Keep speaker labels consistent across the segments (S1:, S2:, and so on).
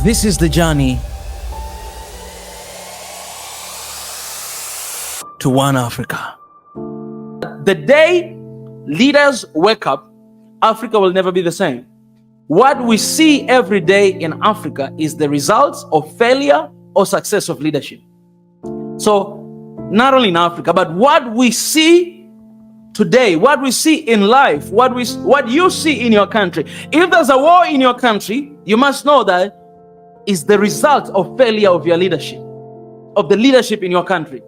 S1: This is the journey to one Africa. The day leaders wake up, Africa will never be the same. What we see every day in Africa is the results of failure or success of leadership. So not only in Africa, but what we see today, what we see in life, what you see in your country. If there's a war in your country, you must know that is the result of failure of your leadership, of the leadership in your country.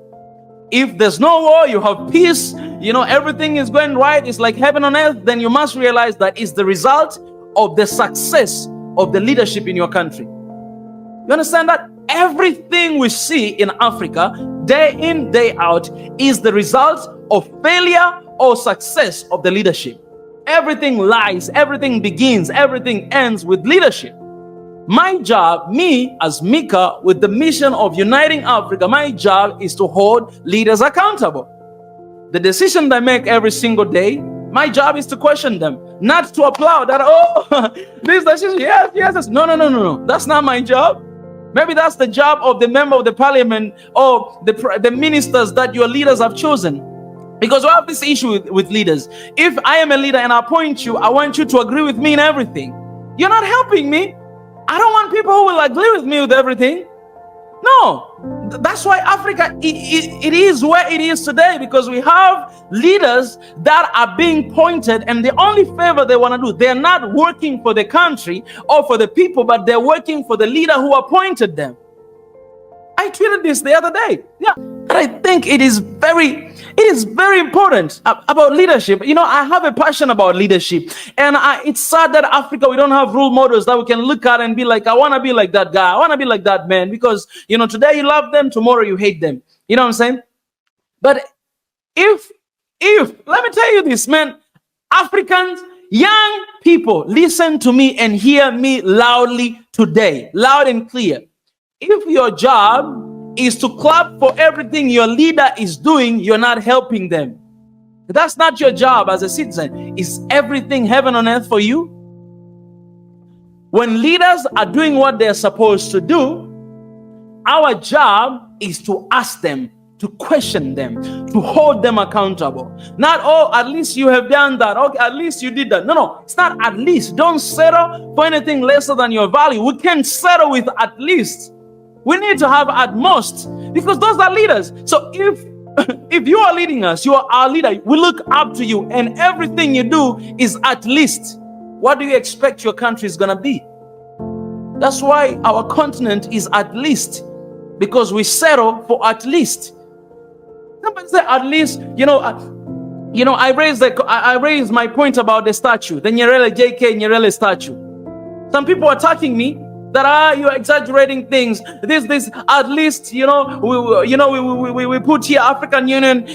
S1: If there's no war, you have peace, everything is going right, it's like heaven on earth, then you must realize that is the result of the success of the leadership in your country. You understand that? Everything we see in Africa, day in, day out, is the result of failure or success of the leadership. Everything lies, everything begins, everything ends with leadership. My job, me as Mika, with the mission of uniting Africa, my job is to hold leaders accountable. The decision they make every single day, my job is to question them, not to applaud that, oh, this decision, yes. No. That's not my job. Maybe that's the job of the member of the parliament or the ministers that your leaders have chosen. Because we have this issue with leaders. If I am a leader and I appoint you, I want you to agree with me in everything. You're not helping me. I don't want people who will agree with me with everything. No, that's why Africa, it is where it is today, because we have leaders that are being pointed, and the only favor they want to do, they're not working for the country or for the people, but they're working for the leader who appointed them. I tweeted this the other day. Yeah, I think it is very important about leadership. I have a passion about leadership, and it's sad that Africa, we don't have role models that we can look at and be like, I want to be like that guy, I want to be like that man, because today you love them, tomorrow you hate them. You know what I'm saying? But if let me tell you this, man, Africans, young people, listen to me and hear me loudly today, loud and clear. If your job is to clap for everything your leader is doing, you're not helping them. That's not your job as a citizen. Is everything heaven on earth for you? When leaders are doing what they're supposed to do, our job is to ask them, to question them, to hold them accountable. Not, oh, at least you have done that. Okay, at least you did that. No, it's not at least. Don't settle for anything lesser than your value. We can't settle with at least. We need to have at most, because those are leaders. So if you are leading us, you are our leader. We look up to you, and everything you do is at least. What do you expect your country is going to be? That's why our continent is at least, because we settle for at least. Somebody say at least, I raised my point about the statue, the Nyerere JK Nyerere statue. Some people are attacking me that you're exaggerating things. This at least, we put here African Union,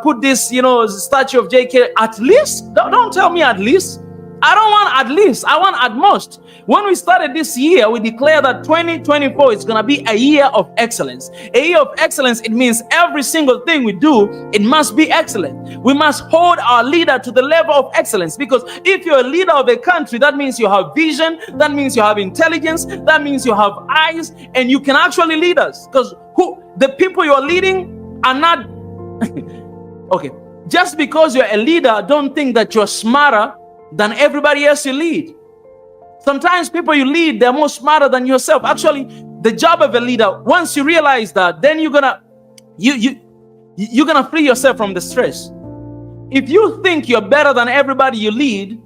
S1: put this, statue of JK at least. Don't tell me at least. I don't want at least, I want at most. When we started this year, we declared that 2024 is going to be a year of excellence. A year of excellence, it means every single thing we do, it must be excellent. We must hold our leader to the level of excellence, because if you're a leader of a country, that means you have vision, that means you have intelligence, that means you have eyes, and you can actually lead us. Because the people you're leading are not okay. Just because you're a leader, don't think that you're smarter than everybody else you lead. Sometimes people you lead, they're more smarter than yourself. Actually, the job of a leader, once you realize that, then you're gonna free yourself from the stress. If you think you're better than everybody you lead,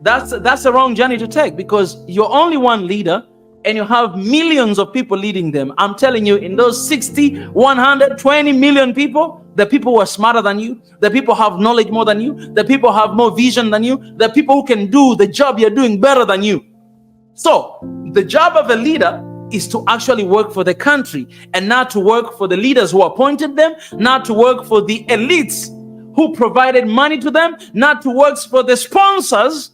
S1: that's the wrong journey to take, because you're only one leader and you have millions of people leading them. I'm telling you, in those 60, 100, 20 million people, the people who are smarter than you, the people who have knowledge more than you, the people who have more vision than you, the people who can do the job you're doing better than you. So the job of a leader is to actually work for the country, and not to work for the leaders who appointed them, not to work for the elites who provided money to them, not to work for the sponsors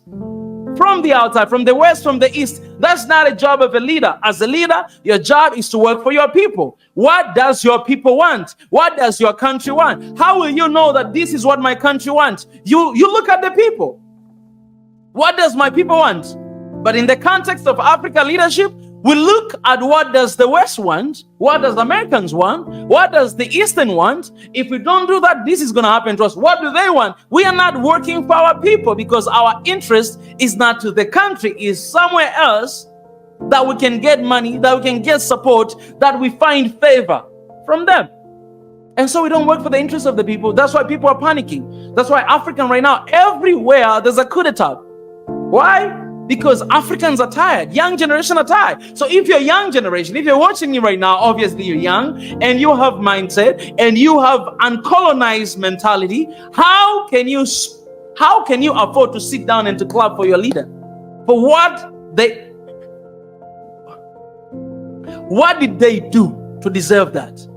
S1: from the outside, from the west, from the east. That's not a job of a leader. As a leader, your job is to work for your people. What does your people want? What does your country want? How will you know that this is what my country wants? You look at the people. What does my people want? But in the context of Africa leadership, we look at what does the West want, what does the Americans want, what does the Eastern want. If we don't do that, this is going to happen to us. What do they want? We are not working for our people because our interest is not to the country, is somewhere else that we can get money, that we can get support, that we find favor from them. And so we don't work for the interests of the people. That's why people are panicking. That's why African right now, everywhere there's a coup d'etat. Why? Because Africans are tired. Young generation are tired. So if you're young generation, if you're watching me right now, obviously you're young and you have mindset and you have uncolonized mentality. How can you afford to sit down and to clap for your leader? For what did they do to deserve that?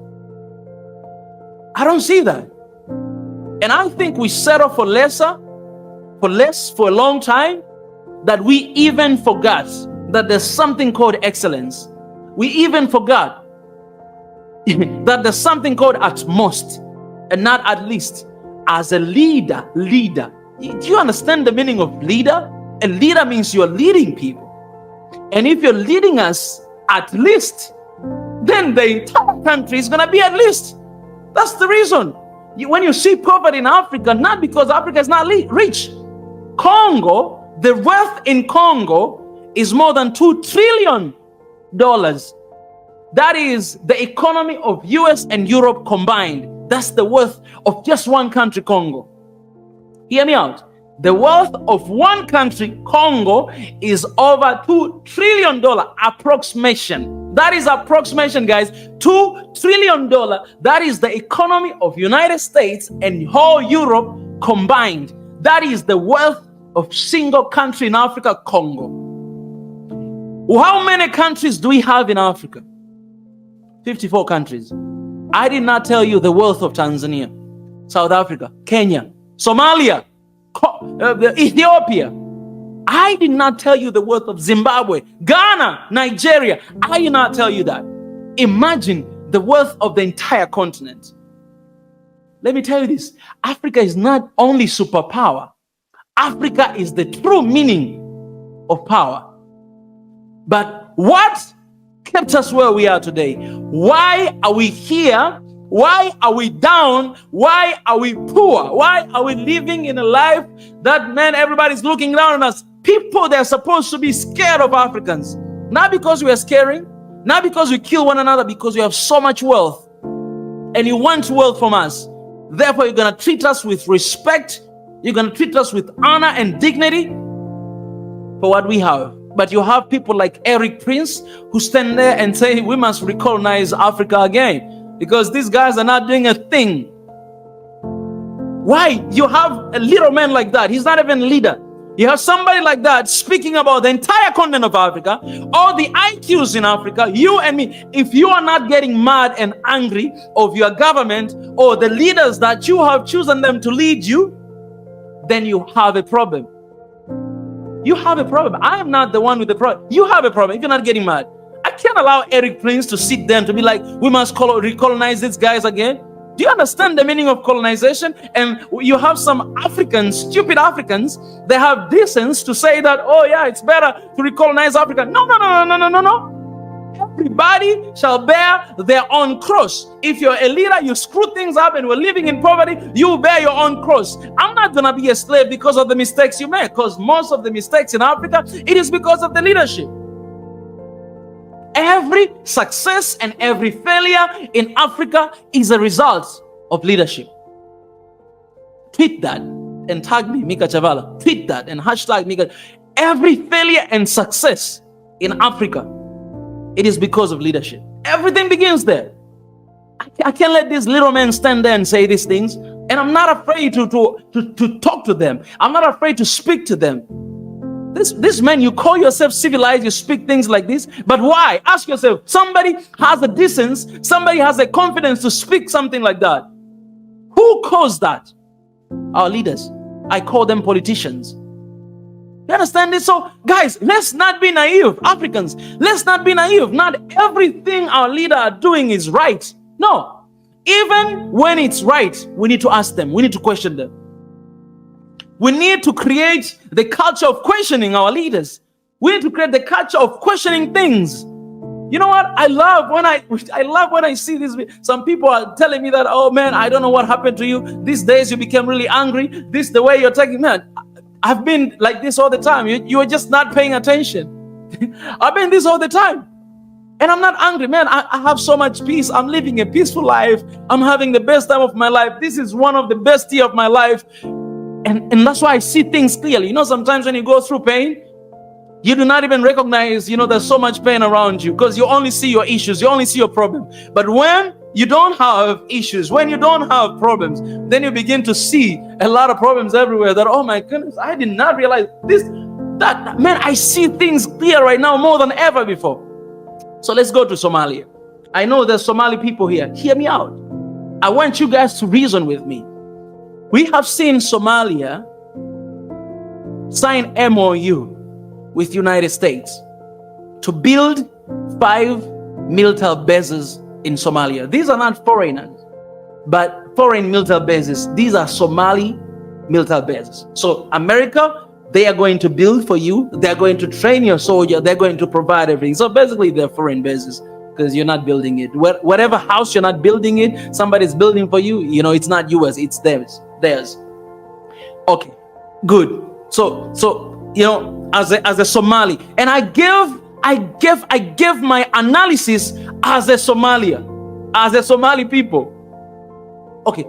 S1: I don't see that. And I think we settle for less for a long time, that we even forgot that there's something called excellence. We even forgot that there's something called at most and not at least. As a leader. Do you understand the meaning of leader? A leader means you're leading people. And if you're leading us at least, then the entire country is going to be at least. That's the reason. When you see poverty in Africa, not because Africa is not rich. Congo, the wealth in Congo is more than $2 trillion. That is the economy of US and Europe combined. That's the worth of just one country, Congo. Hear me out. The wealth of one country, Congo, is over $2 trillion. Approximation. That is approximation, guys. $2 trillion. That is the economy of United States and whole Europe combined. That is the wealth of single country in Africa, Congo. How many countries do we have in Africa? 54 countries. I did not tell you the wealth of Tanzania, South Africa, Kenya, Somalia, Ethiopia. I did not tell you the wealth of Zimbabwe, Ghana, Nigeria. I did not tell you that. Imagine the wealth of the entire continent. Let me tell you this. Africa is not only superpower. Africa is the true meaning of power. But what kept us where we are today? Why are we here? Why are we down? Why are we poor? Why are we living in a life that, man, everybody's looking down on us? People that are supposed to be scared of Africans. Not because we are scaring, not because we kill one another, because we have so much wealth. And you want wealth from us. Therefore, you're going to treat us with respect. You're going to treat us with honor and dignity for what we have. But you have people like Eric Prince who stand there and say, we must recolonize Africa again because these guys are not doing a thing. Why? You have a little man like that. He's not even a leader. You have somebody like that speaking about the entire continent of Africa, all the IQs in Africa, you and me. If you are not getting mad and angry of your government or the leaders that you have chosen them to lead you, then you have a problem. You have a problem. I am not the one with the problem. You have a problem if you're not getting mad. I can't allow Eric Prince to sit there and to be like, we must recolonize these guys again. Do you understand the meaning of colonization? And you have some Africans, stupid Africans, they have decency to say that, oh yeah, it's better to recolonize Africa. No. Everybody shall bear their own cross. If you're a leader, you screw things up and we're living in poverty, you bear your own cross. I'm not going to be a slave because of the mistakes you make, because most of the mistakes in Africa, it is because of the leadership. Every success and every failure in Africa is a result of leadership. Tweet that and tag me, Mika Chavala. Tweet that and hashtag Mika. Every failure and success in Africa, it is because of leadership. Everything begins there. I can't let these little men stand there and say these things. And I'm not afraid to talk to them. I'm not afraid to speak to them. This man, you call yourself civilized, you speak things like this, but why? Ask yourself. Somebody has a decency, somebody has a confidence to speak something like that. Who caused that? Our leaders. I call them politicians. You understand this? So guys, let's not be naive. Africans, let's not be naive. Not everything our leaders are doing is right. No. Even when it's right, we need to ask them. We need to question them. We need to create the culture of questioning our leaders. We need to create the culture of questioning things. You know what? I love when I see this. Some people are telling me that, oh man, I don't know what happened to you. These days you became really angry. This the way you're taking, man. I've been like this all the time. You are just not paying attention. I've been this all the time. And I'm not angry, man. I have so much peace. I'm living a peaceful life. I'm having the best time of my life. This is one of the best years of my life. And that's why I see things clearly. You know, sometimes when you go through pain, you do not even recognize, you know, there's so much pain around you because you only see your issues, you only see your problem. But when you don't have issues, when you don't have problems, then you begin to see a lot of problems everywhere that, oh my goodness, I did not realize this, that, man, I see things clear right now more than ever before. So let's go to Somalia. I know there's Somali people here. Hear me out. I want you guys to reason with me. We have seen Somalia sign MOU with United States to build 5 military bases in Somalia. These are not foreigners, but foreign military bases. These are Somali military bases. So America, they are going to build for you. They're going to train your soldier. They're going to provide everything. So basically they're foreign bases because you're not building it. Whatever house you're not building it, somebody's building for you. You know, it's not yours, it's theirs. Okay, good. So you know, as a Somali, and I give my analysis as a Somali people. Okay.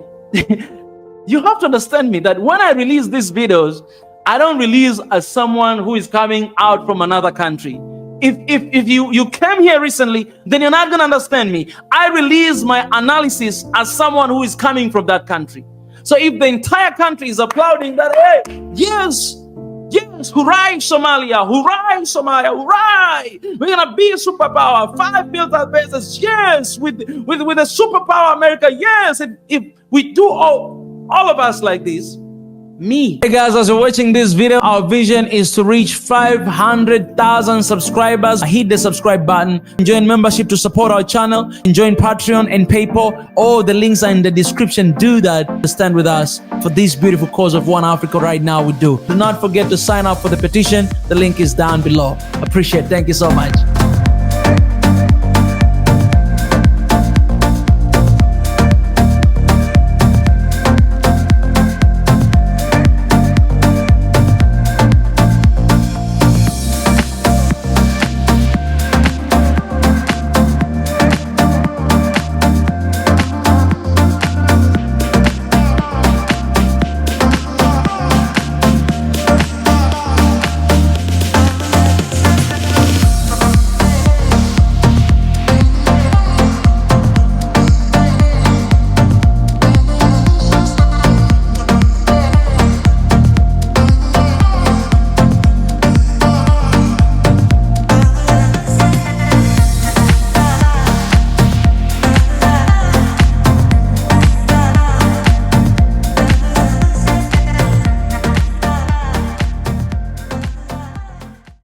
S1: You have to understand me that when I release these videos, I don't release as someone who is coming out from another country. If you came here recently, then you're not gonna understand me. I release my analysis as someone who is coming from that country. So if the entire country is applauding that, hey, yes, hooray Somalia, hooray Somalia, hooray! We're gonna be a superpower, 5 military bases, yes, with a superpower America, yes. If we do all of us like this, me. Hey guys, as you're watching this video, our vision is to reach 500,000 subscribers. Hit the subscribe button, join membership to support our channel, join Patreon and PayPal. All the links are in the description. Do that to stand with us for this beautiful cause of One Africa right now. We do not forget to sign up for the petition. The link is down below. Appreciate it. Thank you so much.